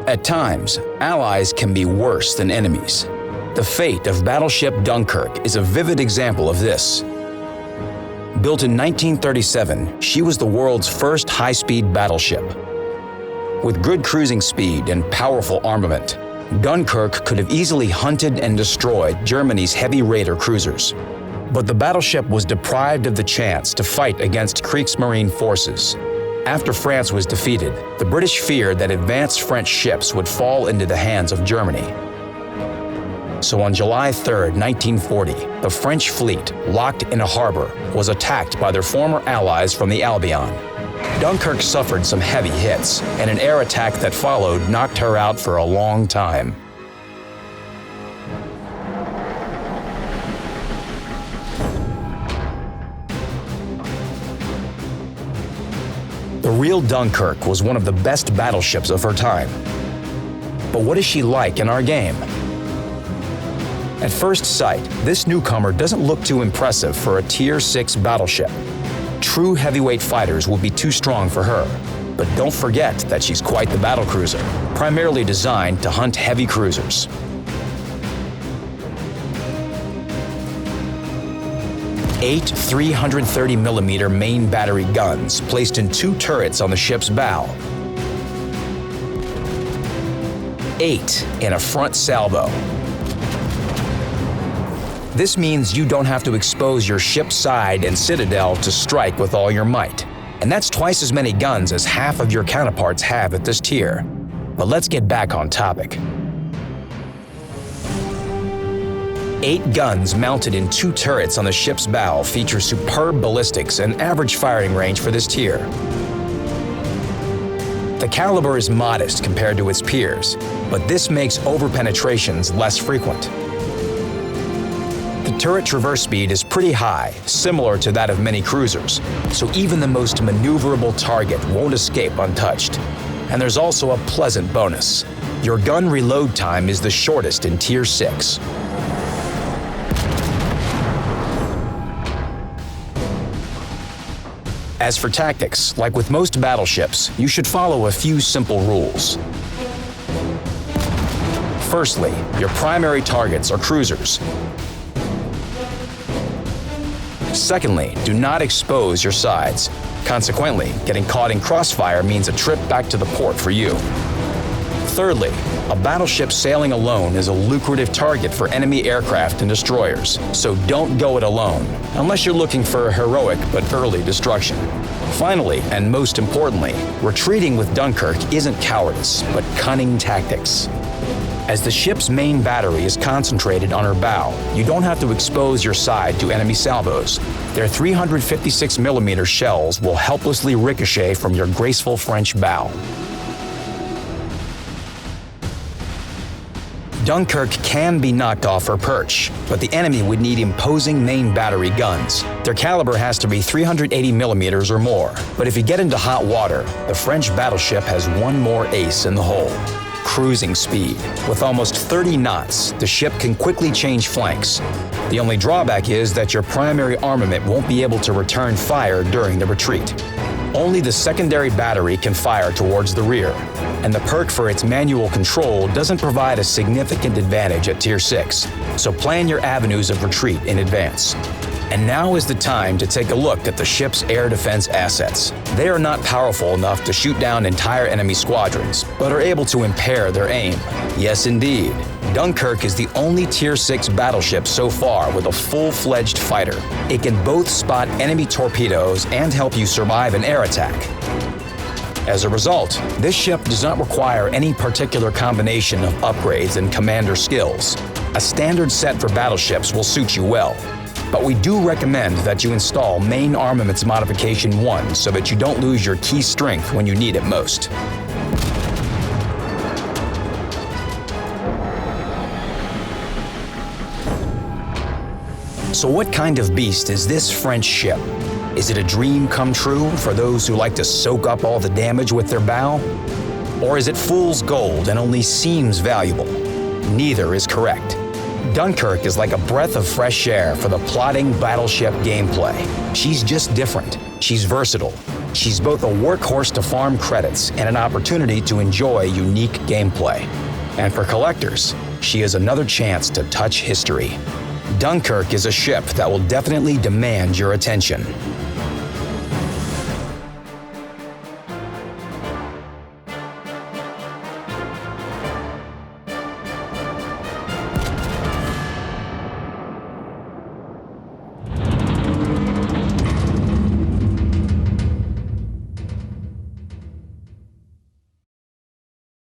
At times, allies can be worse than enemies. The fate of battleship Dunkerque is a vivid example of this. Built in 1937, she was the world's first high-speed battleship. With good cruising speed and powerful armament, Dunkerque could have easily hunted and destroyed Germany's heavy raider cruisers. But the battleship was deprived of the chance to fight against Kriegsmarine forces. After France was defeated, the British feared that advanced French ships would fall into the hands of Germany. So on July 3, 1940, the French fleet, locked in a harbor, was attacked by their former allies from the Albion. Dunkerque suffered some heavy hits, and an air attack that followed knocked her out for a long time. The real Dunkerque was one of the best battleships of her time. But what is she like in our game? At first sight, this newcomer doesn't look too impressive for a Tier 6 battleship. True heavyweight fighters will be too strong for her. But don't forget that she's quite the battlecruiser, primarily designed to hunt heavy cruisers. Eight 330mm main battery guns placed in 2 turrets on the ship's bow. 8 in a front salvo. This means you don't have to expose your ship's side and citadel to strike with all your might. And that's twice as many guns as half of your counterparts have at this tier. But let's get back on topic. 8 guns mounted in 2 turrets on the ship's bow feature superb ballistics and average firing range for this tier. The caliber is modest compared to its peers, but this makes overpenetrations less frequent. The turret traverse speed is pretty high, similar to that of many cruisers, so even the most maneuverable target won't escape untouched. And there's also a pleasant bonus. Your gun reload time is the shortest in Tier 6. As for tactics, like with most battleships, you should follow a few simple rules. Firstly, your primary targets are cruisers. Secondly, do not expose your sides. Consequently, getting caught in crossfire means a trip back to the port for you. Thirdly, a battleship sailing alone is a lucrative target for enemy aircraft and destroyers, so don't go it alone, unless you're looking for a heroic but early destruction. Finally, and most importantly, retreating with Dunkerque isn't cowardice, but cunning tactics. As the ship's main battery is concentrated on her bow, you don't have to expose your side to enemy salvos. Their 356mm shells will helplessly ricochet from your graceful French bow. Dunkerque can be knocked off her perch, but the enemy would need imposing main battery guns. Their caliber has to be 380mm or more, but if you get into hot water, the French battleship has one more ace in the hole: cruising speed. With almost 30 knots, the ship can quickly change flanks. The only drawback is that your primary armament won't be able to return fire during the retreat. Only the secondary battery can fire towards the rear, and the perk for its manual control doesn't provide a significant advantage at Tier 6, so plan your avenues of retreat in advance. And now is the time to take a look at the ship's air defense assets. They are not powerful enough to shoot down entire enemy squadrons, but are able to impair their aim. Yes, indeed. Dunkerque is the only Tier 6 battleship so far with a full-fledged fighter. It can both spot enemy torpedoes and help you survive an air attack. As a result, this ship does not require any particular combination of upgrades and commander skills. A standard set for battleships will suit you well. But we do recommend that you install Main Armaments Modification 1 so that you don't lose your key strength when you need it most. So what kind of beast is this French ship? Is it a dream come true for those who like to soak up all the damage with their bow? Or is it fool's gold and only seems valuable? Neither is correct. Dunkerque is like a breath of fresh air for the plodding battleship gameplay. She's just different. She's versatile. She's both a workhorse to farm credits and an opportunity to enjoy unique gameplay. And for collectors, she is another chance to touch history. Dunkerque is a ship that will definitely demand your attention.